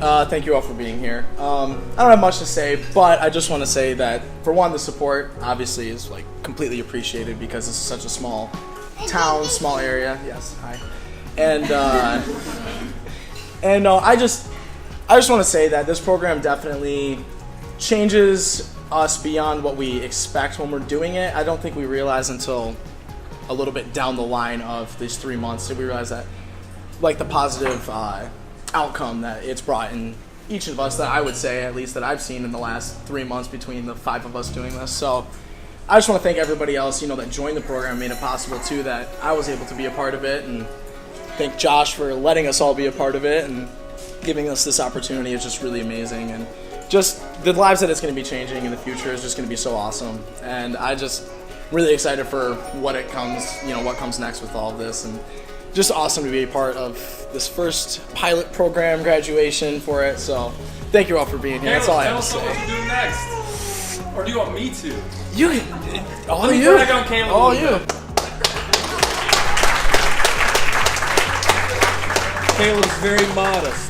Thank you all for being here. I don't have much to say, but I just want to say that, for one, the support obviously is like completely appreciated because this is such a small town, small area. Yes, hi. And I just want to say that this program definitely changes us beyond what we expect when we're doing it. I don't think we realize until a little bit down the line of these 3 months that we realize that, like, the positive outcome that it's brought in each of us, that I would say, at least that I've seen in the last 3 months between the 5 of us doing this. So I just want to thank everybody else, that joined the program, made it possible too, that I was able to be a part of it, and thank Josh for letting us all be a part of it and giving us this opportunity. It's just really amazing, and just the lives that it's going to be changing in the future is just going to be so awesome. And I just really excited for what comes next with all of this, and just awesome to be a part of this first pilot program graduation for it. So thank you all for being here. That's all I have to say. Tell us what you do next, or do you want me to? All you. Caleb's very modest.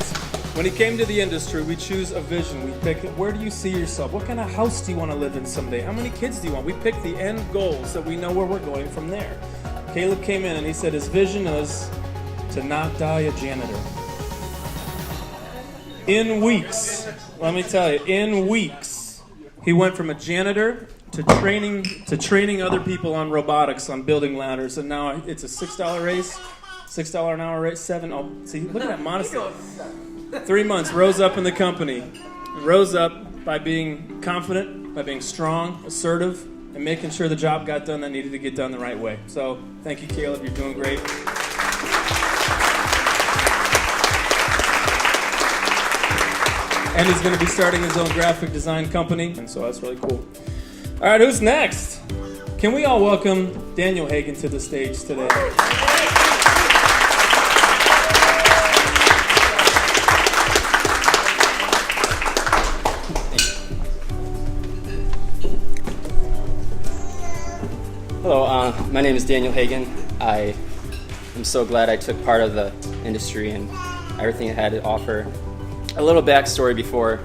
When he came to the industry, we choose a vision. We pick, where do you see yourself? What kind of house do you want to live in someday? How many kids do you want? We pick the end goals so we know where we're going from there. Caleb came in and he said his vision is to not die a janitor. In weeks, let me tell you, in weeks, he went from a janitor to training other people on robotics, on building ladders, and now it's a $6 raise, $6 an hour raise, $7. Oh, see, look at that modesty. 3 months, rose up in the company. Rose up by being confident, by being strong, assertive, and making sure the job got done that needed to get done the right way. So, thank you, Caleb. You're doing great. And he's going to be starting his own graphic design company, and so that's really cool. All right, who's next? Can we all welcome Daniel Hagan to the stage today? Hello, my name is Daniel Hagan. I am so glad I took part of the industry and everything it had to offer. A little backstory before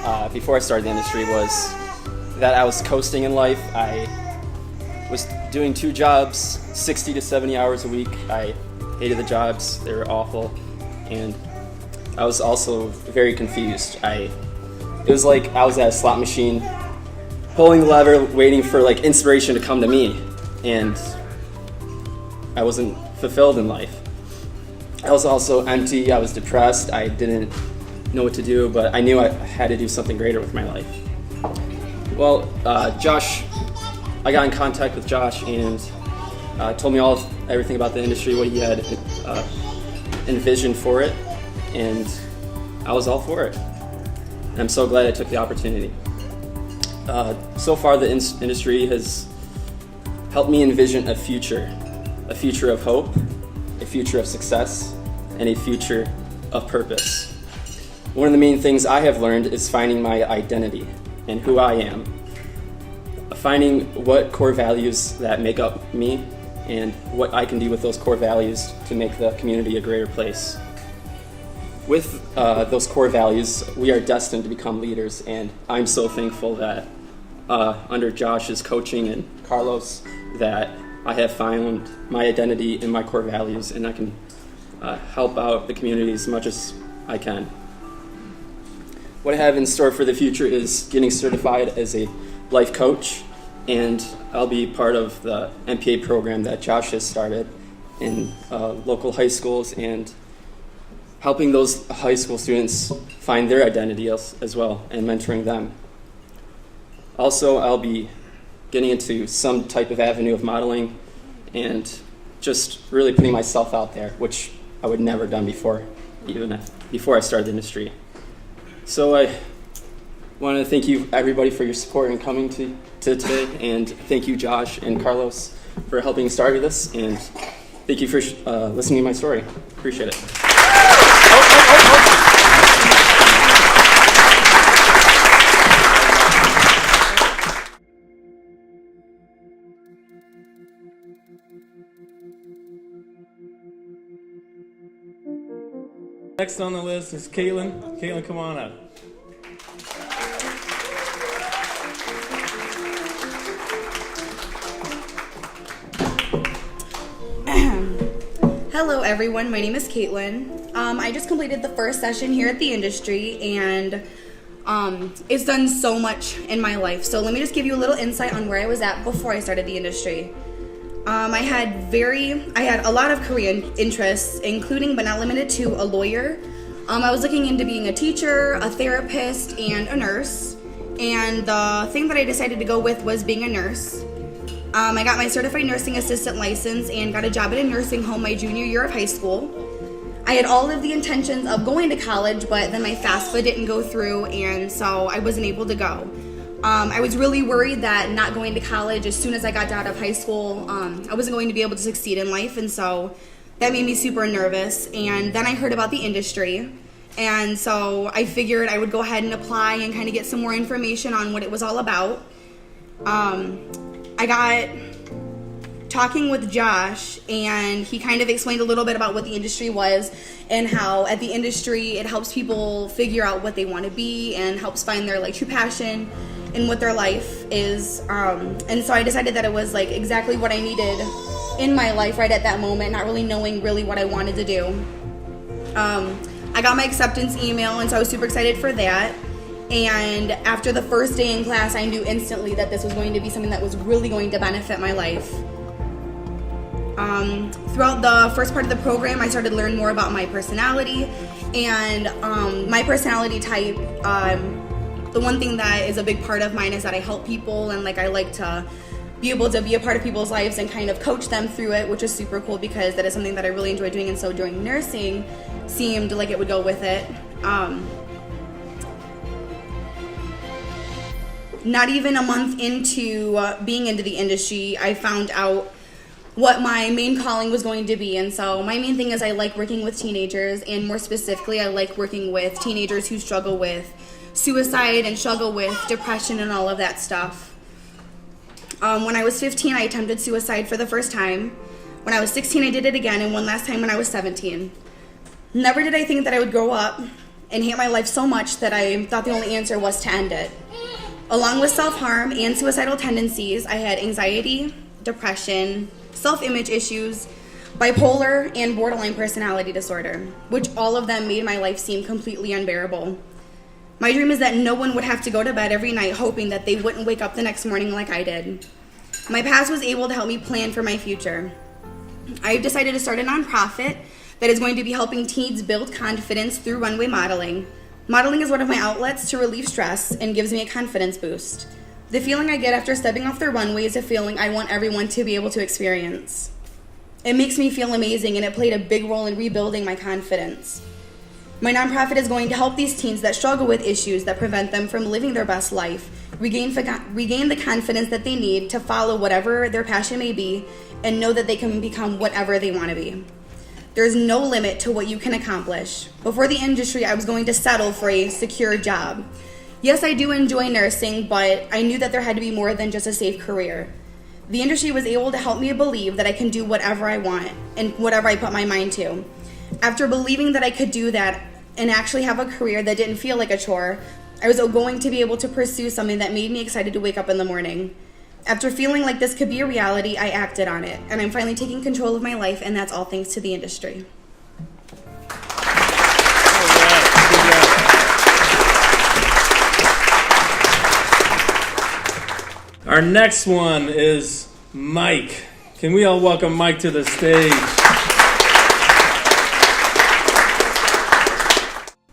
I started the industry was that I was coasting in life. I was doing 2 jobs, 60 to 70 hours a week. I hated the jobs. They were awful. And I was also very confused. It was like I was at a slot machine, pulling the lever, waiting for inspiration to come to me, and I wasn't fulfilled in life. I was also empty. I was depressed. I didn't know what to do, but I knew I had to do something greater with my life. Well, Josh, I got in contact with Josh and told me everything about the industry, what he had envisioned for it, and I was all for it. And I'm so glad I took the opportunity. So far, the industry has helped me envision a future of hope, a future of success, and a future of purpose. One of the main things I have learned is finding my identity and who I am, finding what core values that make up me and what I can do with those core values to make the community a greater place. With those core values, we are destined to become leaders, and I'm so thankful that under Josh's coaching and Carlos, that I have found my identity in my core values, and I can help out the community as much as I can. What I have in store for the future is getting certified as a life coach, and I'll be part of the MPA program that Josh has started in local high schools, and helping those high school students find their identity as well, and mentoring them. Also, I'll be getting into some type of avenue of modeling and just really putting myself out there, which I would never done before, even before I started the industry. So I want to thank you, everybody, for your support in coming to today, and thank you, Josh and Carlos, for helping start this, and thank you for listening to my story. Appreciate it. Next on the list is Kaitlyn. Kaitlyn, come on up. Hello everyone, my name is Kaitlyn. I just completed the first session here at the industry, and it's done so much in my life. So let me just give you a little insight on where I was at before I started the industry. I had a lot of career interests, including but not limited to a lawyer. I was looking into being a teacher, a therapist, and a nurse. And the thing that I decided to go with was being a nurse. I got my certified nursing assistant license and got a job at a nursing home my junior year of high school. I had all of the intentions of going to college, but then my FAFSA didn't go through, and so I wasn't able to go. I was really worried that not going to college as soon as I got out of high school, I wasn't going to be able to succeed in life, and so that made me super nervous. And then I heard about the industry, and so I figured I would go ahead and apply and kind of get some more information on what it was all about. I got talking with Josh, and he kind of explained a little bit about what the industry was and how at the industry it helps people figure out what they want to be and helps find their true passion in what their life is. And so I decided that it was exactly what I needed in my life right at that moment, not really knowing really what I wanted to do. I got my acceptance email, and so I was super excited for that. And after the first day in class, I knew instantly that this was going to be something that was really going to benefit my life. Throughout the first part of the program, I started to learn more about my personality. And my personality type, the one thing that is a big part of mine is that I help people, and I like to be able to be a part of people's lives and kind of coach them through it, which is super cool because that is something that I really enjoy doing. And so doing nursing seemed like it would go with it. Not even a month into being into the industry, I found out what my main calling was going to be. And so my main thing is I like working with teenagers, and more specifically, I like working with teenagers who struggle with suicide and struggle with depression and all of that stuff. When I was 15, I attempted suicide for the first time. When I was 16, I did it again, and one last time when I was 17. Never did I think that I would grow up and hate my life so much that I thought the only answer was to end it. Along with self-harm and suicidal tendencies, I had anxiety, depression, self-image issues, bipolar, and borderline personality disorder, which all of them made my life seem completely unbearable. My dream is that no one would have to go to bed every night hoping that they wouldn't wake up the next morning like I did. My past was able to help me plan for my future. I've decided to start a nonprofit that is going to be helping teens build confidence through runway modeling. Modeling is one of my outlets to relieve stress and gives me a confidence boost. The feeling I get after stepping off the runway is a feeling I want everyone to be able to experience. It makes me feel amazing, and it played a big role in rebuilding my confidence. My nonprofit is going to help these teens that struggle with issues that prevent them from living their best life, regain the confidence that they need to follow whatever their passion may be, and know that they can become whatever they want to be. There's no limit to what you can accomplish. Before the industry, I was going to settle for a secure job. Yes, I do enjoy nursing, but I knew that there had to be more than just a safe career. The industry was able to help me believe that I can do whatever I want and whatever I put my mind to. After believing that I could do that and actually have a career that didn't feel like a chore, I was going to be able to pursue something that made me excited to wake up in the morning. After feeling like this could be a reality, I acted on it, and I'm finally taking control of my life, and that's all thanks to the industry. Our next one is Mike. Can we all welcome Mike to the stage?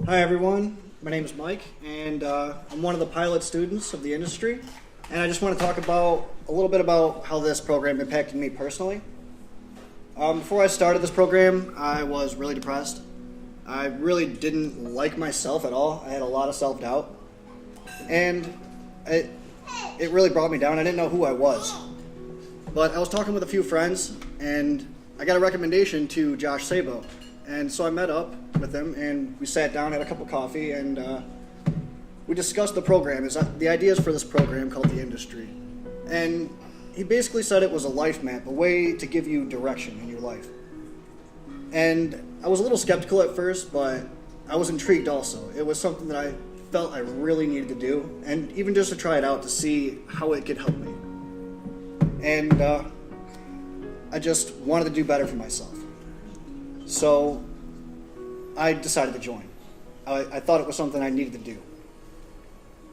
Hi everyone, my name is Mike, and I'm one of the pilot students of the industry. And I just want to talk a little bit about how this program impacted me personally. Before I started this program, I was really depressed. I really didn't like myself at all. I had a lot of self-doubt. And it really brought me down. I didn't know who I was. But I was talking with a few friends, and I got a recommendation to Josh Sabo. And so I met up with him, and we sat down, had a cup of coffee, and we discussed the program, the ideas for this program called The Industry. And he basically said it was a life map, a way to give you direction in your life. And I was a little skeptical at first, but I was intrigued also. It was something that I felt I really needed to do, and even just to try it out to see how it could help me. And I just wanted to do better for myself. So I decided to join. I thought it was something I needed to do.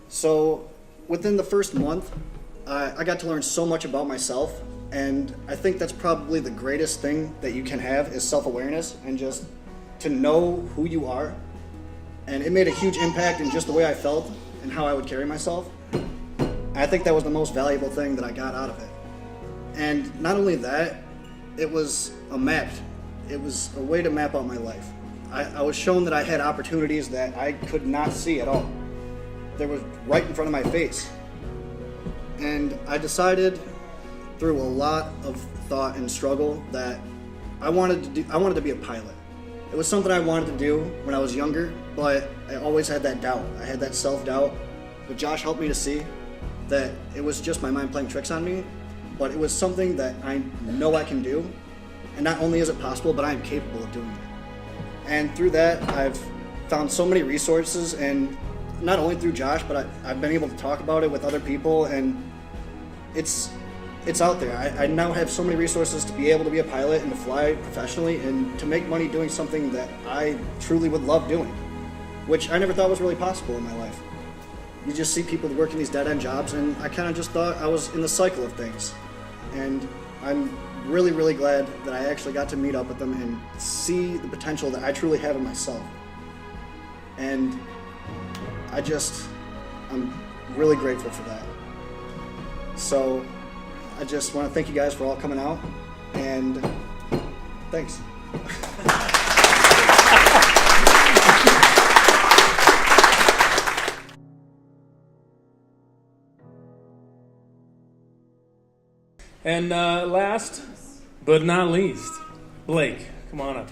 So within the first month, I got to learn so much about myself, and I think that's probably the greatest thing that you can have is self-awareness and just to know who you are. And it made a huge impact in just the way I felt and how I would carry myself. I think that was the most valuable thing that I got out of it. And not only that, it was a map. It was a way to map out my life. I was shown that I had opportunities that I could not see at all. They were right in front of my face. And I decided through a lot of thought and struggle that I wanted to be a pilot. It was something I wanted to do when I was younger, but I always had that doubt. I had that self-doubt. But Josh helped me to see that it was just my mind playing tricks on me, but it was something that I know I can do. And not only is it possible, but I am capable of doing it. And through that, I've found so many resources, and not only through Josh, but I've been able to talk about it with other people, and it's out there. I now have so many resources to be able to be a pilot and to fly professionally and to make money doing something that I truly would love doing, which I never thought was really possible in my life. You just see people working these dead-end jobs, and I kind of just thought I was in the cycle of things. And I'm really, really glad that I actually got to meet up with them and see the potential that I truly have in myself. And I'm really grateful for that. So I just want to thank you guys for all coming out, and thanks. And last but not least, Blake, come on up.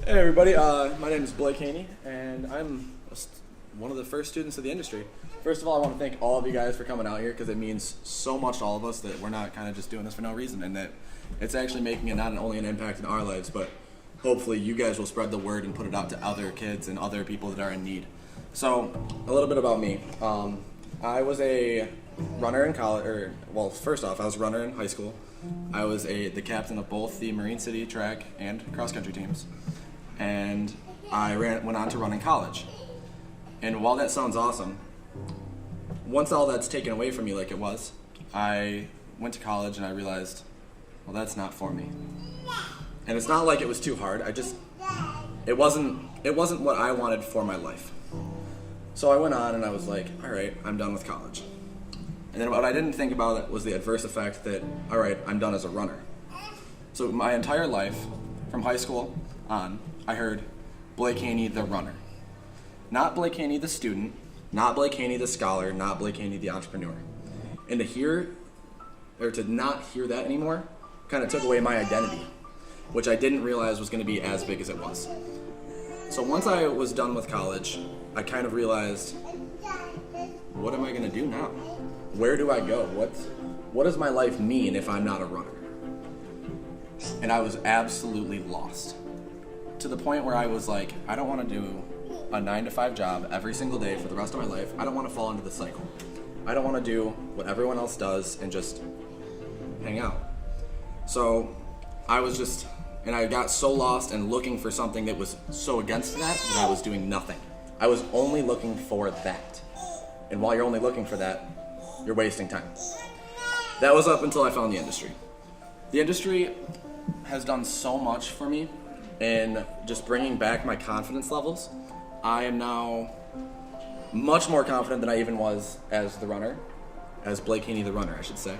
Hey everybody, my name is Blake Haney, and I'm one of the first students of the industry. First of all, I want to thank all of you guys for coming out here, because it means so much to all of us that we're not kind of just doing this for no reason, and that it's actually making it not only an impact in our lives, but hopefully you guys will spread the word and put it out to other kids and other people that are in need. So, a little bit about me. I was a runner in college, first off, I was a runner in high school. I was the captain of both the Marine City track and cross-country teams. And I went on to run in college. And while that sounds awesome, once all that's taken away from me like it was, I went to college and I realized, well, that's not for me. And it's not like it was too hard. It wasn't what I wanted for my life. So I went on and I was like, all right, I'm done with college. And then what I didn't think about was the adverse effect that, all right, I'm done as a runner. So my entire life, from high school on, I heard Blake Haney the runner. Not Blake Haney the student, not Blake Haney the scholar, not Blake Haney the entrepreneur. And to not hear that anymore kind of took away my identity, which I didn't realize was going to be as big as it was. So once I was done with college, I kind of realized, what am I going to do now? Where do I go? What does my life mean if I'm not a runner? And I was absolutely lost. To the point where I was like, I don't want to do a 9-to-5 job every single day for the rest of my life. I don't want to fall into the cycle. I don't want to do what everyone else does and just hang out. So I got so lost and looking for something that was so against that I was doing nothing. I was only looking for that. And while you're only looking for that, you're wasting time. That was up until I found the industry. The industry has done so much for me in just bringing back my confidence levels. I am now much more confident than I even was as the runner, as Blake Haney the runner, I should say.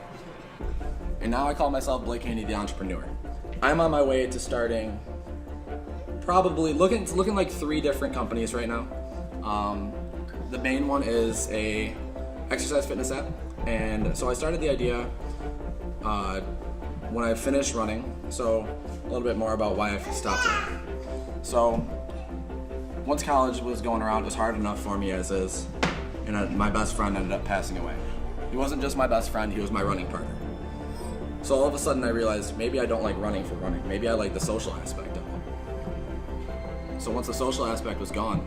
And now I call myself Blake Haney the entrepreneur. I'm on my way to starting probably it's looking like 3 different companies right now. The main one is a exercise fitness app, and so I started the idea when I finished running. So a little bit more about why I stopped running. So once college was going around, it was hard enough for me as is, and my best friend ended up passing away. He wasn't just my best friend, he was my running partner. So all of a sudden I realized maybe I don't like running for running. Maybe I like the social aspect of it. So once the social aspect was gone,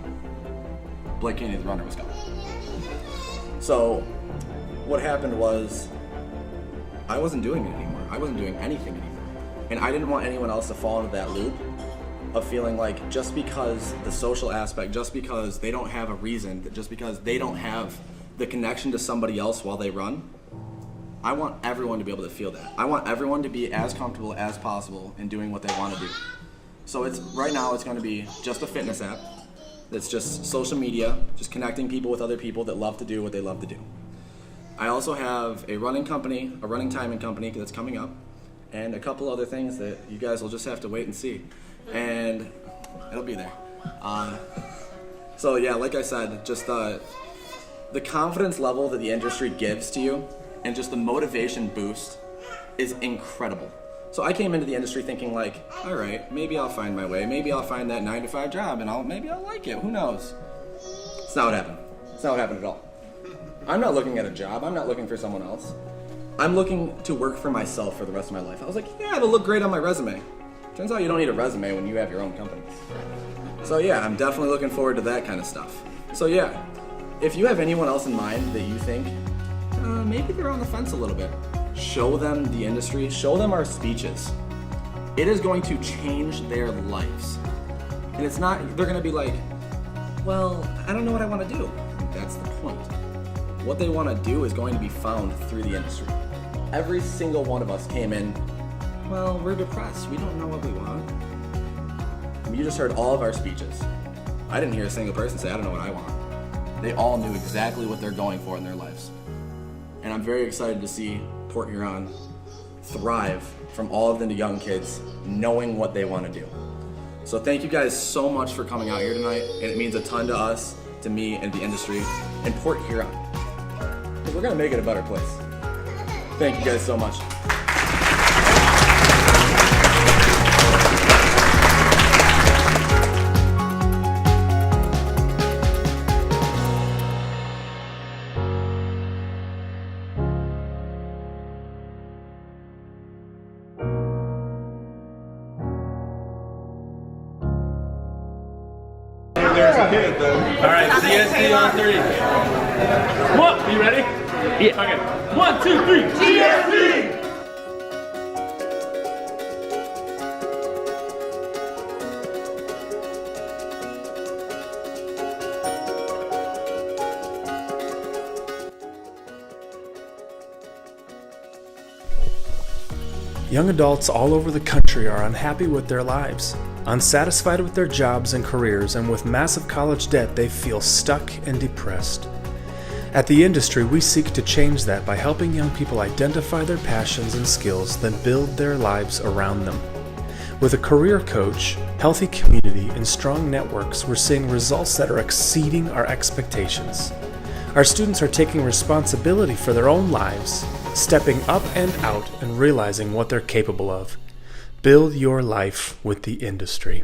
Blake Caney, the runner, was gone. So what happened was I wasn't doing it anymore. I wasn't doing anything anymore. And I didn't want anyone else to fall into that loop of feeling like just because the social aspect, just because they don't have a reason, just because they don't have the connection to somebody else while they run, I want everyone to be able to feel that. I want everyone to be as comfortable as possible in doing what they want to do. So right now it's going to be just a fitness app. That's just social media, just connecting people with other people that love to do what they love to do. I also have a running company, a running timing company that's coming up, and a couple other things that you guys will just have to wait and see. And it'll be there. So yeah, like I said, just the confidence level that the industry gives to you and just the motivation boost is incredible. So I came into the industry thinking like, all right, maybe I'll find my way. Maybe I'll find that 9-to-5 job and maybe I'll like it. Who knows? It's not what happened. It's not what happened at all. I'm not looking at a job. I'm not looking for someone else. I'm looking to work for myself for the rest of my life. I was like, yeah, it'll look great on my resume. Turns out you don't need a resume when you have your own company. So yeah, I'm definitely looking forward to that kind of stuff. So yeah, if you have anyone else in mind that you think, maybe they're on the fence a little bit, show them the industry, show them our speeches. It is going to change their lives. And it's not, they're gonna be like, well, I don't know what I wanna do. That's the point. What they wanna do is going to be found through the industry. Every single one of us came in, well, we're depressed. We don't know what we want. I mean, you just heard all of our speeches. I didn't hear a single person say, I don't know what I want. They all knew exactly what they're going for in their lives. And I'm very excited to see Port Huron thrive from all of the young kids knowing what they want to do. So thank you guys so much for coming out here tonight. And it means a ton to us, to me, and the industry, and Port Huron. We're going to make it a better place. Thank you guys so much. All right, GSD on 3. One, you ready? Yeah. Okay. 1, 2, 3. GSD. Young adults all over the country are unhappy with their lives, unsatisfied with their jobs and careers, and with massive college debt, they feel stuck and depressed. At the industry, we seek to change that by helping young people identify their passions and skills, then build their lives around them. With a career coach, healthy community, and strong networks, we're seeing results that are exceeding our expectations. Our students are taking responsibility for their own lives, stepping up and out and realizing what they're capable of. Build your life with the industry.